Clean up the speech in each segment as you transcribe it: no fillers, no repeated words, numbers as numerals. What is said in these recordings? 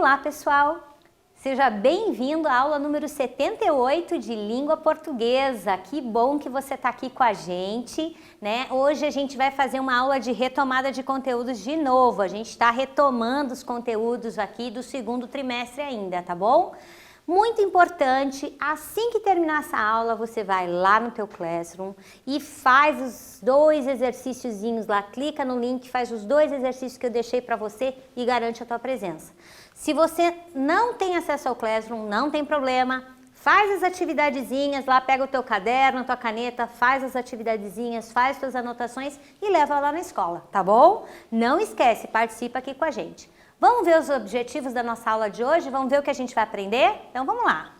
Olá, pessoal! Seja bem-vindo à aula número 78 de língua portuguesa. Que bom que você está aqui com a gente, né? Hoje a gente vai fazer uma aula de retomada de conteúdos de novo. A gente está retomando os conteúdos aqui do segundo trimestre ainda, tá bom? Muito importante, assim que terminar essa aula, você vai lá no teu Classroom e faz os 2 exercíciozinhos lá, clica no link, faz os 2 exercícios que eu deixei para você e garante a tua presença. Se você não tem acesso ao Classroom, não tem problema, faz as atividadezinhas lá, pega o teu caderno, a tua caneta, faz as atividadezinhas, faz suas anotações e leva lá na escola, tá bom? Não esquece, participa aqui com a gente. Vamos ver os objetivos da nossa aula de hoje? Vamos ver o que a gente vai aprender? Então vamos lá.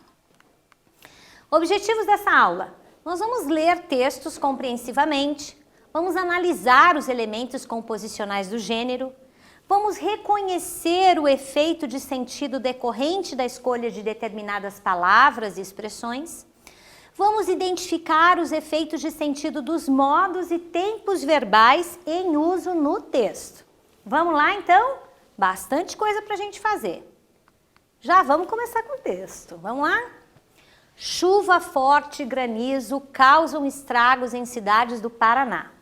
Objetivos dessa aula. Nós vamos ler textos compreensivamente, vamos analisar os elementos composicionais do gênero, vamos reconhecer o efeito de sentido decorrente da escolha de determinadas palavras e expressões, vamos identificar os efeitos de sentido dos modos e tempos verbais em uso no texto. Vamos lá então? Bastante coisa para a gente fazer. Já vamos começar com o texto. Vamos lá? Chuva forte e granizo causam estragos em cidades do Paraná.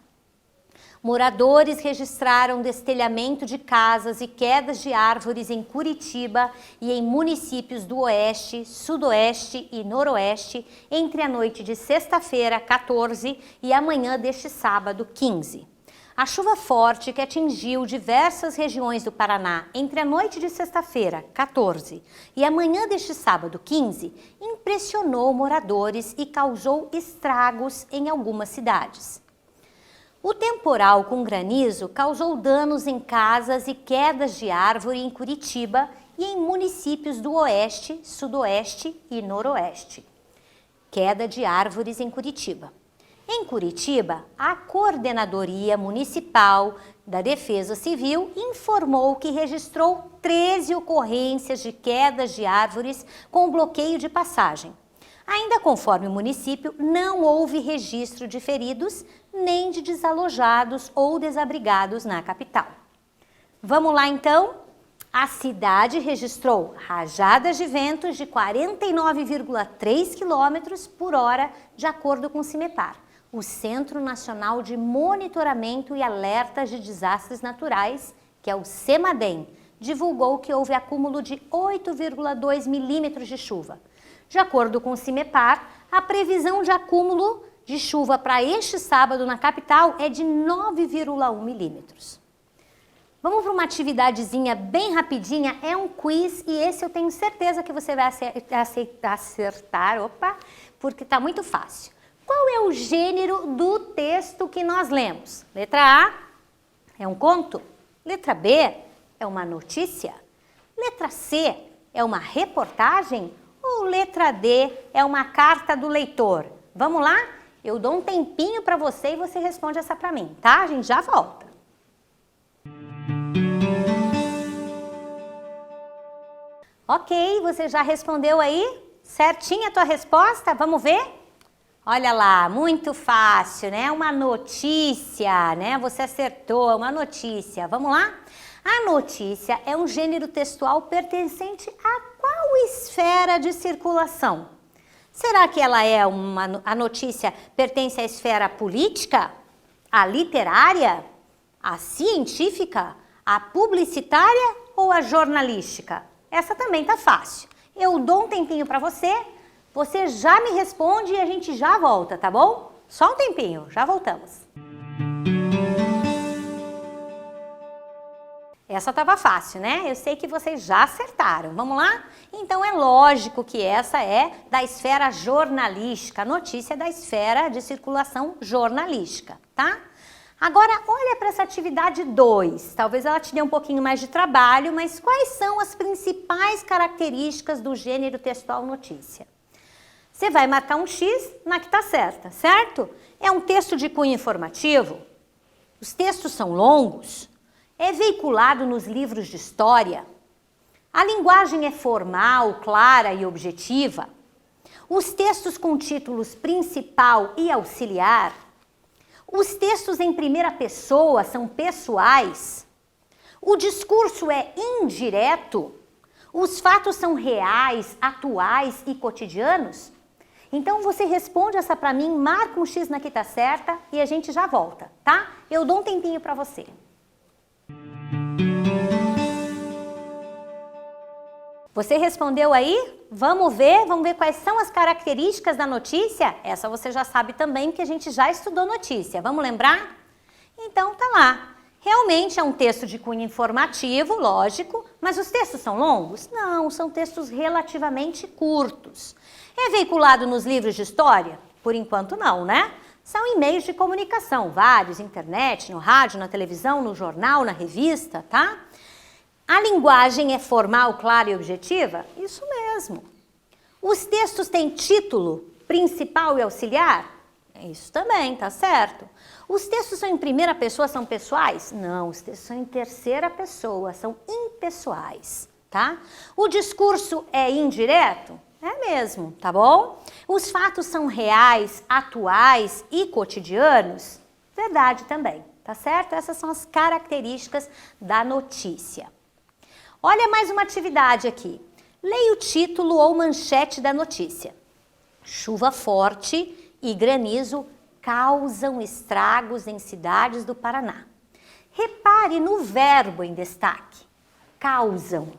Moradores registraram destelhamento de casas e quedas de árvores em Curitiba e em municípios do Oeste, Sudoeste e Noroeste entre a noite de sexta-feira, 14, e a manhã deste sábado, 15. A chuva forte que atingiu diversas regiões do Paraná entre a noite de sexta-feira, 14, e a manhã deste sábado, 15, impressionou moradores e causou estragos em algumas cidades. O temporal com granizo causou danos em casas e quedas de árvore em Curitiba e em municípios do Oeste, Sudoeste e Noroeste. Queda de árvores em Curitiba. Em Curitiba, a Coordenadoria Municipal da Defesa Civil informou que registrou 13 ocorrências de quedas de árvores com bloqueio de passagem. Ainda conforme o município, não houve registro de feridos nem de desalojados ou desabrigados na capital. Vamos lá então? A cidade registrou rajadas de ventos de 49,3 km por hora, de acordo com o CIMEPAR, o Centro Nacional de Monitoramento e Alertas de Desastres Naturais, que é o CEMADEM, divulgou que houve acúmulo de 8,2 milímetros de chuva. De acordo com o CIMEPAR, a previsão de acúmulo de chuva para este sábado na capital é de 9,1 milímetros. Vamos para uma atividadezinha bem rapidinha, é um quiz e esse eu tenho certeza que você vai acertar, porque está muito fácil. Qual é o gênero do texto que nós lemos? Letra A é um conto, letra B é uma notícia, letra C é uma reportagem ou letra D é uma carta do leitor? Vamos lá? Eu dou um tempinho para você e você responde essa para mim, tá? A gente já volta. Ok, você já respondeu aí? Certinha a tua resposta? Vamos ver? Olha lá, muito fácil, né? Uma notícia, né? Você acertou, uma notícia. Vamos lá? A notícia é um gênero textual pertencente a qual esfera de circulação? Será que ela é a notícia pertence à esfera política, à literária, à científica, à publicitária ou à jornalística? Essa também tá fácil. Eu dou um tempinho para você, você já me responde e a gente já volta, tá bom? Só um tempinho, já voltamos. Essa tava fácil, né? Eu sei que vocês já acertaram. Vamos lá? Então é lógico que essa é da esfera jornalística, a notícia é da esfera de circulação jornalística, tá? Agora, olha para essa atividade 2. Talvez ela te dê um pouquinho mais de trabalho, mas quais são as principais características do gênero textual notícia? Você vai marcar um X na que está certa, certo? É um texto de cunho informativo? Os textos são longos? É veiculado nos livros de história? A linguagem é formal, clara e objetiva? Os textos com títulos principal e auxiliar? Os textos em primeira pessoa são pessoais? O discurso é indireto? Os fatos são reais, atuais e cotidianos? Então você responde essa para mim, marca um X na que tá certa e a gente já volta, tá? Eu dou um tempinho para você. Você respondeu aí? Vamos ver quais são as características da notícia? Essa você já sabe também que a gente já estudou notícia, vamos lembrar? Então tá lá. Realmente é um texto de cunho informativo, lógico, mas os textos são longos? Não, são textos relativamente curtos. É veiculado nos livros de história? Por enquanto não, né? São em meios de comunicação, vários, internet, no rádio, na televisão, no jornal, na revista, tá? A linguagem é formal, clara e objetiva? Isso mesmo. Os textos têm título, principal e auxiliar? Isso também, tá certo. Os textos são em primeira pessoa, são pessoais? Não, os textos são em terceira pessoa, são impessoais, tá? O discurso é indireto? É mesmo, tá bom? Os fatos são reais, atuais e cotidianos? Verdade também, tá certo? Essas são as características da notícia. Olha mais uma atividade aqui. Leia o título ou manchete da notícia. Chuva forte e granizo causam estragos em cidades do Paraná. Repare no verbo em destaque. Causam.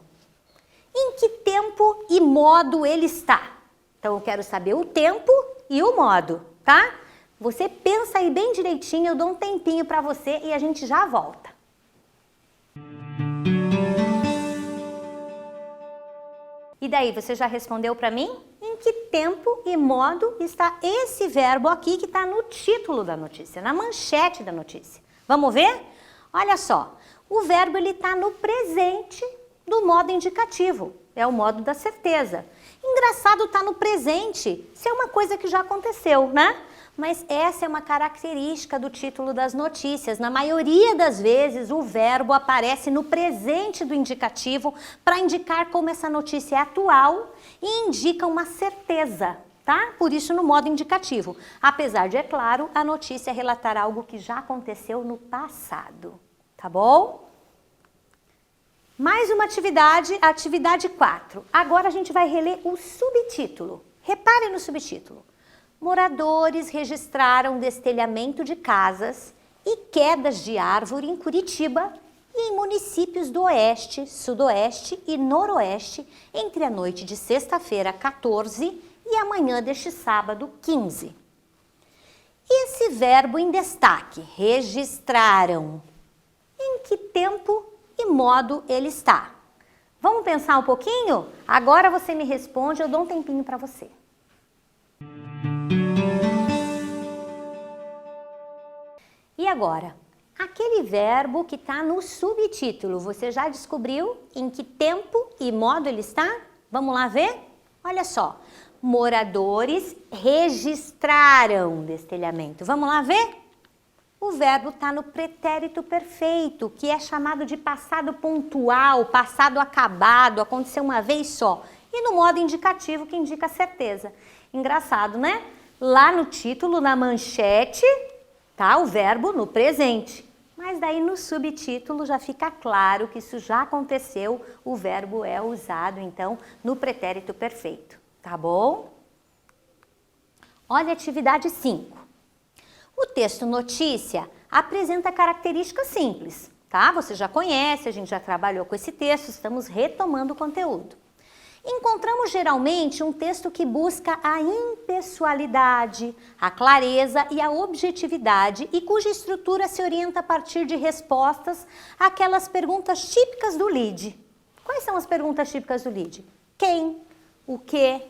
Em que tempo e modo ele está? Então eu quero saber o tempo e o modo, tá? Você pensa aí bem direitinho, eu dou um tempinho para você e a gente já volta. E daí, você já respondeu para mim? Em que tempo e modo está esse verbo aqui que está no título da notícia, na manchete da notícia? Vamos ver? Olha só, o verbo ele está no presente do modo indicativo, é o modo da certeza. Engraçado tá no presente, se é uma coisa que já aconteceu, né? Mas essa é uma característica do título das notícias. Na maioria das vezes, o verbo aparece no presente do indicativo para indicar como essa notícia é atual e indica uma certeza, tá? Por isso no modo indicativo. Apesar de, é claro, a notícia relatar algo que já aconteceu no passado, tá bom? Mais uma atividade, a atividade 4. Agora a gente vai reler o subtítulo. Repare no subtítulo. Moradores registraram destelhamento de casas e quedas de árvore em Curitiba e em municípios do Oeste, Sudoeste e Noroeste entre a noite de sexta-feira 14 e a manhã deste sábado 15. Esse verbo em destaque, registraram, em que tempo e modo ele está? Vamos pensar um pouquinho? Agora você me responde, eu dou um tempinho para você. E agora? Aquele verbo que está no subtítulo, você já descobriu em que tempo e modo ele está? Vamos lá ver? Olha só, moradores registraram destelhamento. Vamos lá ver? O verbo está no pretérito perfeito, que é chamado de passado pontual, passado acabado, aconteceu uma vez só. E no modo indicativo, que indica certeza. Engraçado, né? Lá no título, na manchete, tá o verbo no presente. Mas daí no subtítulo já fica claro que isso já aconteceu, o verbo é usado, então, no pretérito perfeito. Tá bom? Olha a atividade 5. O texto notícia apresenta características simples, tá? Você já conhece, a gente já trabalhou com esse texto, estamos retomando o conteúdo. Encontramos geralmente um texto que busca a impessoalidade, a clareza e a objetividade e cuja estrutura se orienta a partir de respostas àquelas perguntas típicas do lead. Quais são as perguntas típicas do lead? Quem, o que,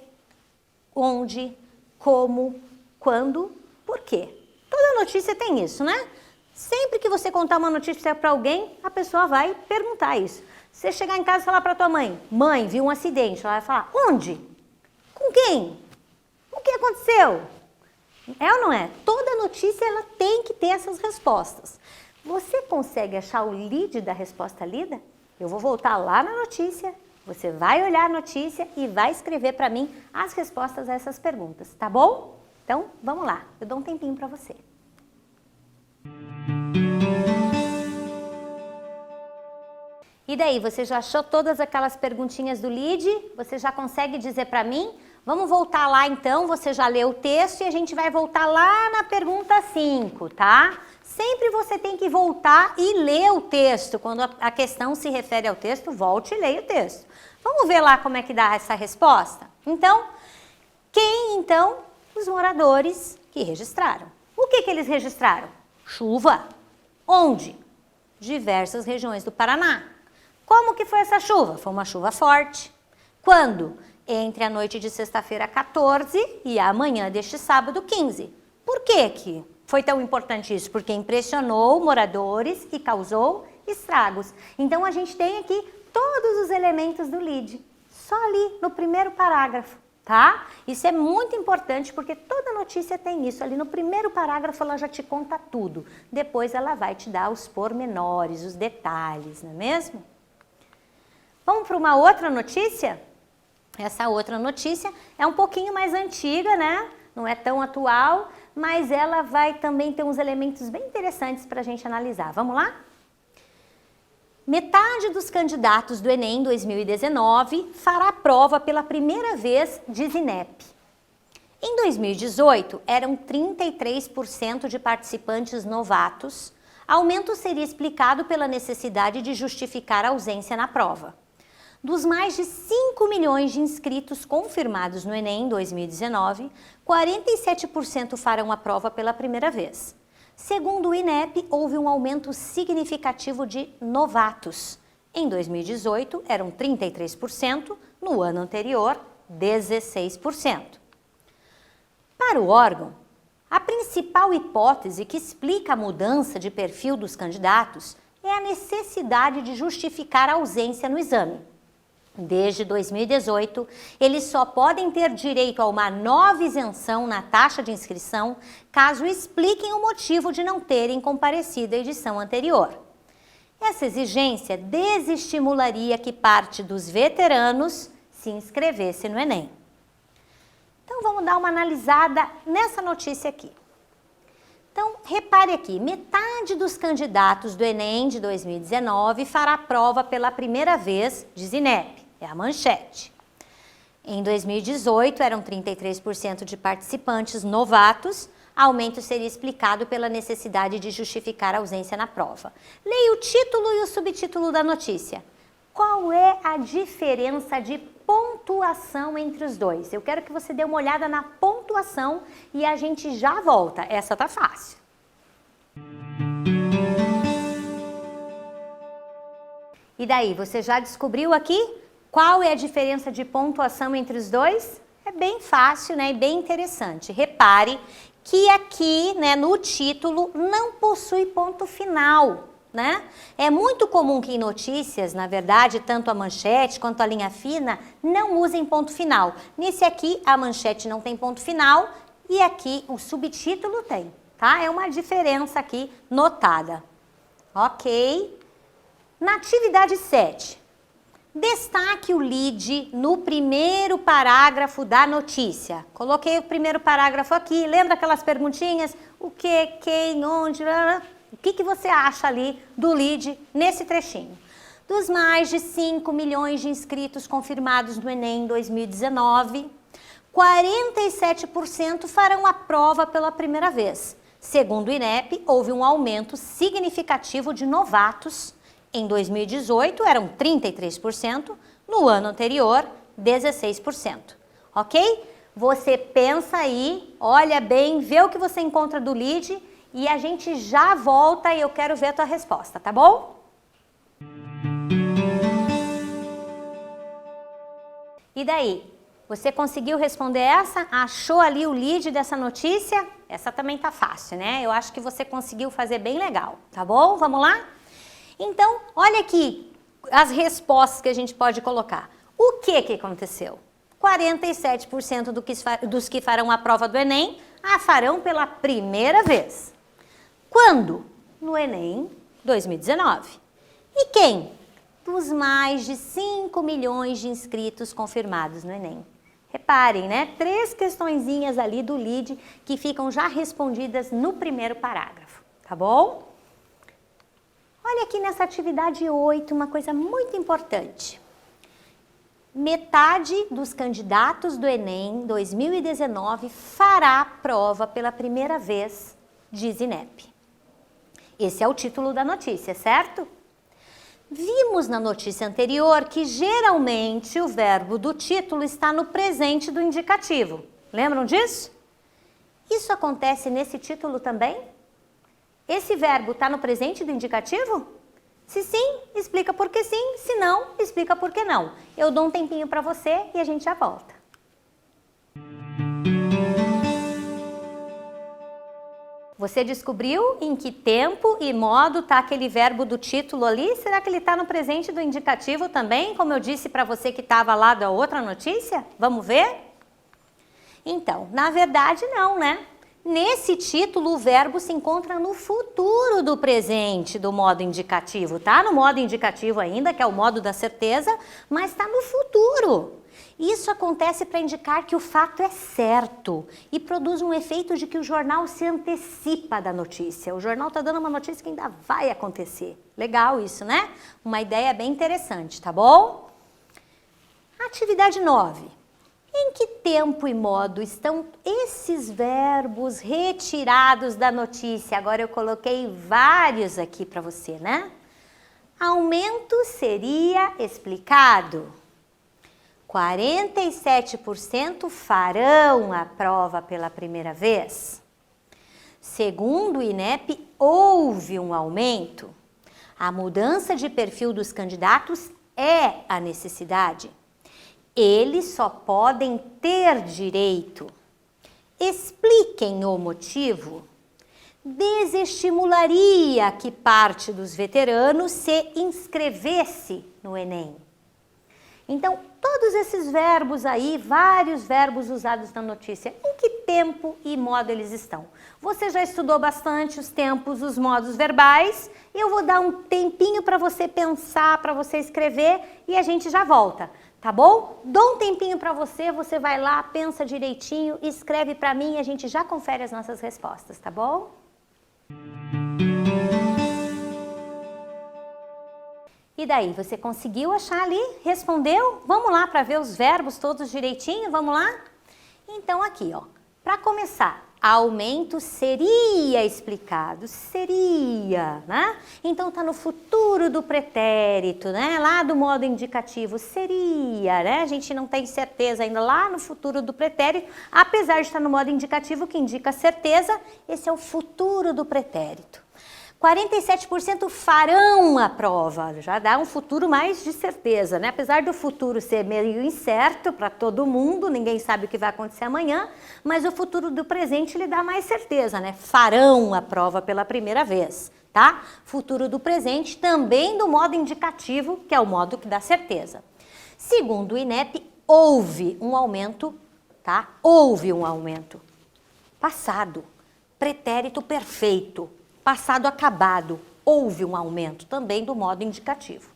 onde, como, quando, por quê? Toda notícia tem isso, né? Sempre que você contar uma notícia para alguém, a pessoa vai perguntar isso. Você chegar em casa e falar para tua mãe, mãe, vi um acidente, ela vai falar, onde? Com quem? O que aconteceu? É ou não é? Toda notícia ela tem que ter essas respostas. Você consegue achar o lead da resposta lida? Eu vou voltar lá na notícia, você vai olhar a notícia e vai escrever para mim as respostas a essas perguntas, tá bom? Então, vamos lá, eu dou um tempinho para você. E daí, você já achou todas aquelas perguntinhas do LID? Você já consegue dizer para mim? Vamos voltar lá então, você já leu o texto e a gente vai voltar lá na pergunta 5, tá? Sempre você tem que voltar e ler o texto. Quando a questão se refere ao texto, volte e leia o texto. Vamos ver lá como é que dá essa resposta? Então, quem então? Os moradores que registraram. O que eles registraram? Chuva. Onde? Diversas regiões do Paraná. Como que foi essa chuva? Foi uma chuva forte. Quando? Entre a noite de sexta-feira 14 e a manhã deste sábado 15. Por que foi tão importante isso? Porque impressionou moradores e causou estragos. Então a gente tem aqui todos os elementos do LID, só ali no primeiro parágrafo, tá? Isso é muito importante porque toda notícia tem isso. Ali no primeiro parágrafo ela já te conta tudo. Depois ela vai te dar os pormenores, os detalhes, não é mesmo? Vamos para uma outra notícia? Essa outra notícia é um pouquinho mais antiga, né? Não é tão atual, mas ela vai também ter uns elementos bem interessantes para a gente analisar. Vamos lá? Metade dos candidatos do Enem 2019 fará a prova pela primeira vez, diz INEP. Em 2018, eram 33% de participantes novatos. Aumento seria explicado pela necessidade de justificar a ausência na prova. Dos mais de 5 milhões de inscritos confirmados no Enem 2019, 47% farão a prova pela primeira vez. Segundo o INEP, houve um aumento significativo de novatos. Em 2018, eram 33%, no ano anterior, 16%. Para o órgão, a principal hipótese que explica a mudança de perfil dos candidatos é a necessidade de justificar a ausência no exame. Desde 2018, eles só podem ter direito a uma nova isenção na taxa de inscrição caso expliquem o motivo de não terem comparecido à edição anterior. Essa exigência desestimularia que parte dos veteranos se inscrevesse no Enem. Então vamos dar uma analisada nessa notícia aqui. Então, repare aqui, metade dos candidatos do Enem de 2019 fará a prova pela primeira vez, diz INEP, é a manchete. Em 2018, eram 33% de participantes novatos, aumento seria explicado pela necessidade de justificar a ausência na prova. Leia o título e o subtítulo da notícia. Qual é a diferença de pontuação entre os dois? Eu quero que você dê uma olhada na pontuação e a gente já volta. Essa tá fácil. E daí, você já descobriu aqui qual é a diferença de pontuação entre os dois? É bem fácil, né? E bem interessante. Repare que aqui, né, no título não possui ponto final. Né? É muito comum que em notícias, na verdade, tanto a manchete quanto a linha fina não usem ponto final. Nesse aqui, a manchete não tem ponto final e aqui o subtítulo tem, tá? É uma diferença aqui notada. Ok? Na atividade 7, destaque o lead no primeiro parágrafo da notícia. Coloquei o primeiro parágrafo aqui, lembra aquelas perguntinhas? O que, quem, onde... O que você acha ali do lead nesse trechinho? Dos mais de 5 milhões de inscritos confirmados no Enem 2019, 47% farão a prova pela primeira vez. Segundo o INEP, houve um aumento significativo de novatos. Em 2018, eram 33%, no ano anterior, 16%. Ok? Você pensa aí, olha bem, vê o que você encontra do lead e a gente já volta e eu quero ver a tua resposta, tá bom? E daí? Você conseguiu responder essa? Achou ali o lead dessa notícia? Essa também tá fácil, né? Eu acho que você conseguiu fazer bem legal, tá bom? Vamos lá? Então, olha aqui as respostas que a gente pode colocar. O que aconteceu? 47% dos que farão a prova do Enem a farão pela primeira vez. Quando? No Enem 2019. E quem? Dos mais de 5 milhões de inscritos confirmados no Enem. Reparem, né? 3 questõezinhas ali do lead que ficam já respondidas no primeiro parágrafo, tá bom? Olha aqui nessa atividade 8 uma coisa muito importante. Metade dos candidatos do Enem 2019 fará prova pela primeira vez, diz INEP. Esse é o título da notícia, certo? Vimos na notícia anterior que geralmente o verbo do título está no presente do indicativo. Lembram disso? Isso acontece nesse título também? Esse verbo está no presente do indicativo? Se sim, explica por que sim. Se não, explica por que não. Eu dou um tempinho para você e a gente já volta. Você descobriu em que tempo e modo está aquele verbo do título ali? Será que ele está no presente do indicativo também, como eu disse para você que estava lá da outra notícia? Vamos ver? Então, na verdade não, né? Nesse título, o verbo se encontra no futuro do presente do modo indicativo. Tá no modo indicativo ainda, que é o modo da certeza, mas está no futuro. Isso acontece para indicar que o fato é certo e produz um efeito de que o jornal se antecipa da notícia. O jornal está dando uma notícia que ainda vai acontecer. Legal isso, né? Uma ideia bem interessante, tá bom? Atividade 9. Em que tempo e modo estão esses verbos retirados da notícia? Agora eu coloquei vários aqui para você, né? Aumento seria explicado. 47% farão a prova pela primeira vez. Segundo o INEP, houve um aumento. A mudança de perfil dos candidatos é a necessidade. Eles só podem ter direito. Expliquem o motivo. Desestimularia que parte dos veteranos se inscrevesse no Enem. Então, todos esses verbos aí, vários verbos usados na notícia, em que tempo e modo eles estão? Você já estudou bastante os tempos, os modos verbais. Eu vou dar um tempinho para você pensar, para você escrever e a gente já volta. Tá bom? Dou um tempinho para você, você vai lá, pensa direitinho, escreve para mim e a gente já confere as nossas respostas, tá bom? E daí, você conseguiu achar ali? Respondeu? Vamos lá para ver os verbos todos direitinho, vamos lá? Então aqui, ó, para começar, aumento seria explicado, seria, né? Então tá no futuro do pretérito, né? Lá do modo indicativo, seria, né? A gente não tem certeza ainda lá no futuro do pretérito, apesar de estar no modo indicativo que indica certeza, esse é o futuro do pretérito. 47% farão a prova, já dá um futuro mais de certeza, né? Apesar do futuro ser meio incerto para todo mundo, ninguém sabe o que vai acontecer amanhã, mas o futuro do presente lhe dá mais certeza, né? Farão a prova pela primeira vez, tá? Futuro do presente também do modo indicativo, que é o modo que dá certeza. Segundo o INEP, houve um aumento, tá? Houve um aumento. Passado, pretérito perfeito. Passado acabado, houve um aumento também do modo indicativo.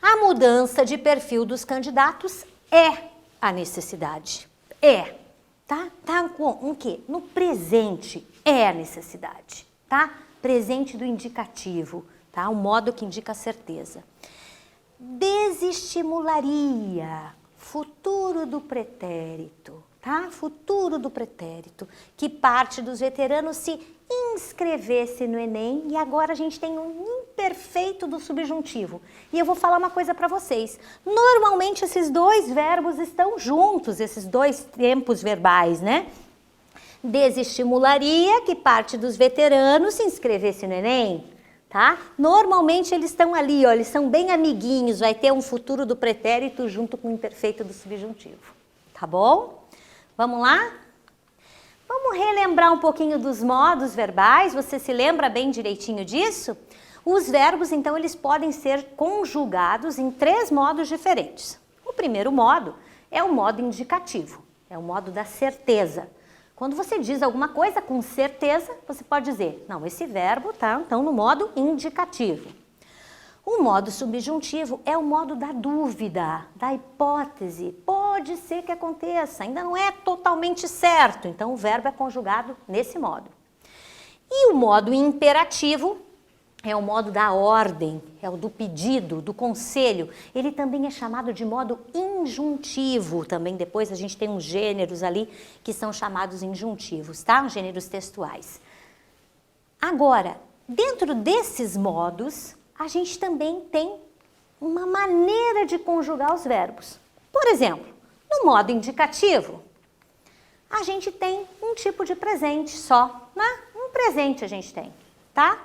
A mudança de perfil dos candidatos é a necessidade. É, tá? Tá com o quê? No presente é a necessidade, tá? Presente do indicativo, tá? O modo que indica a certeza. Desestimularia, futuro do pretérito, tá? Futuro do pretérito, que parte dos veteranos se inscrevesse no Enem e agora a gente tem um imperfeito do subjuntivo. E eu vou falar uma coisa para vocês. Normalmente esses dois verbos estão juntos, esses dois tempos verbais, né? Desestimularia que parte dos veteranos se inscrevesse no Enem, tá? Normalmente eles estão ali, ó, eles são bem amiguinhos, vai ter um futuro do pretérito junto com o imperfeito do subjuntivo, tá bom? Vamos lá? Vamos relembrar um pouquinho dos modos verbais, você se lembra bem direitinho disso? Os verbos, então, eles podem ser conjugados em 3 modos diferentes. O primeiro modo é o modo indicativo, é o modo da certeza. Quando você diz alguma coisa com certeza, você pode dizer, não, esse verbo está, então, no modo indicativo. O modo subjuntivo é o modo da dúvida, da hipótese. Pode ser que aconteça, ainda não é totalmente certo. Então, o verbo é conjugado nesse modo. E o modo imperativo é o modo da ordem, é o do pedido, do conselho. Ele também é chamado de modo injuntivo. Também depois a gente tem uns gêneros ali que são chamados injuntivos, tá? Os gêneros textuais. Agora, dentro desses modos, a gente também tem uma maneira de conjugar os verbos. Por exemplo, no modo indicativo, a gente tem um tipo de presente só, né? Um presente a gente tem, tá?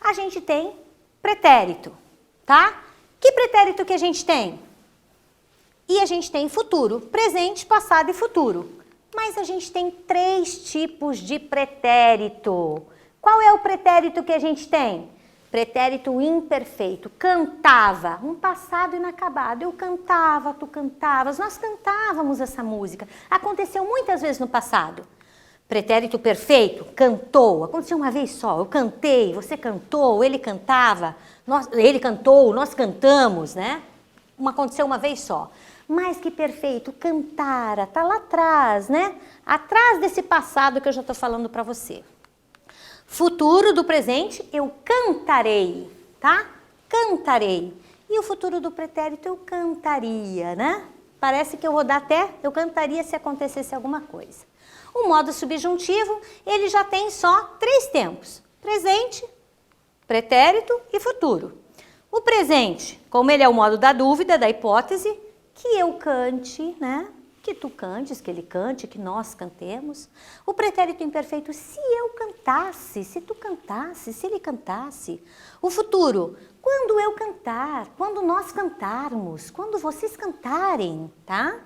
A gente tem pretérito, tá? Que pretérito que a gente tem? E a gente tem futuro, presente, passado e futuro. Mas a gente tem 3 tipos de pretérito. Qual é o pretérito que a gente tem? Pretérito imperfeito, cantava, um passado inacabado. Eu cantava, tu cantavas, nós cantávamos essa música. Aconteceu muitas vezes no passado. Pretérito perfeito, cantou, aconteceu uma vez só, eu cantei, você cantou, ele cantava, ele cantou, nós cantamos, né? Aconteceu uma vez só. Mais que perfeito, cantara, tá lá atrás, né? Atrás desse passado que eu já estou falando para você. Futuro do presente, eu cantarei, tá? Cantarei. E o futuro do pretérito, eu cantaria, né? Parece que eu vou dar até, eu cantaria se acontecesse alguma coisa. O modo subjuntivo, ele já tem só 3 tempos. Presente, pretérito e futuro. O presente, como ele é o modo da dúvida, da hipótese, que eu cante, né? Que tu cantes, que ele cante, que nós cantemos. O pretérito imperfeito, se eu cantasse, se tu cantasse, se ele cantasse. O futuro, quando eu cantar, quando nós cantarmos, quando vocês cantarem, tá?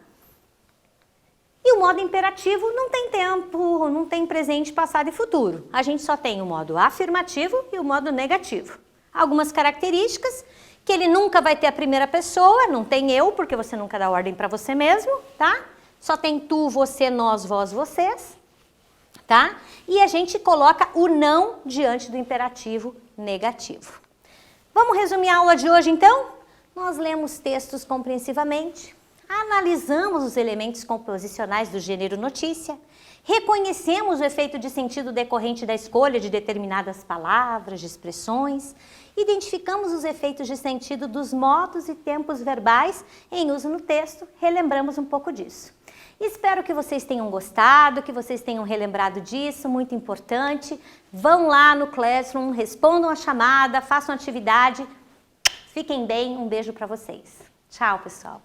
E o modo imperativo não tem tempo, não tem presente, passado e futuro. A gente só tem o modo afirmativo e o modo negativo. Algumas características, que ele nunca vai ter a primeira pessoa, não tem eu, porque você nunca dá ordem para você mesmo, tá? Só tem tu, você, nós, vós, vocês, tá? E a gente coloca o não diante do imperativo negativo. Vamos resumir a aula de hoje, então? Nós lemos textos compreensivamente, analisamos os elementos composicionais do gênero notícia, reconhecemos o efeito de sentido decorrente da escolha de determinadas palavras, de expressões, identificamos os efeitos de sentido dos modos e tempos verbais em uso no texto, relembramos um pouco disso. Espero que vocês tenham gostado, que vocês tenham relembrado disso, muito importante. Vão lá no Classroom, respondam a chamada, façam atividade. Fiquem bem, um beijo para vocês. Tchau, pessoal.